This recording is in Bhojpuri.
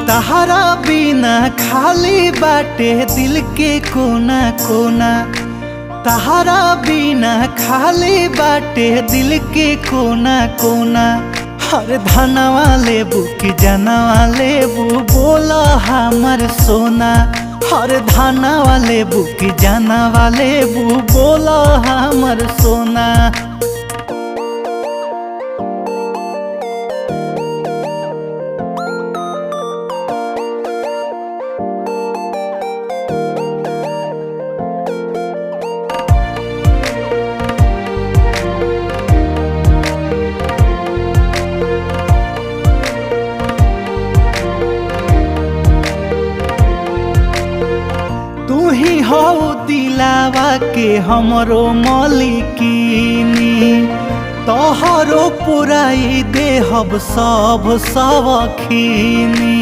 तहरा बिना खाली बाटे दिल के कोना कोना। तहरा बिना खाली बाटे दिल के कोना कोना। हर धनवा लेबू कि जनवा लेबू बोला हमर सोना। हर धनवा लेबू कि जनवा लेबू बोला हमर सोना। तू ही हो दिलावा के हमरो मालिकिनी। तोहरो पुराई देहब सब सवखीनी।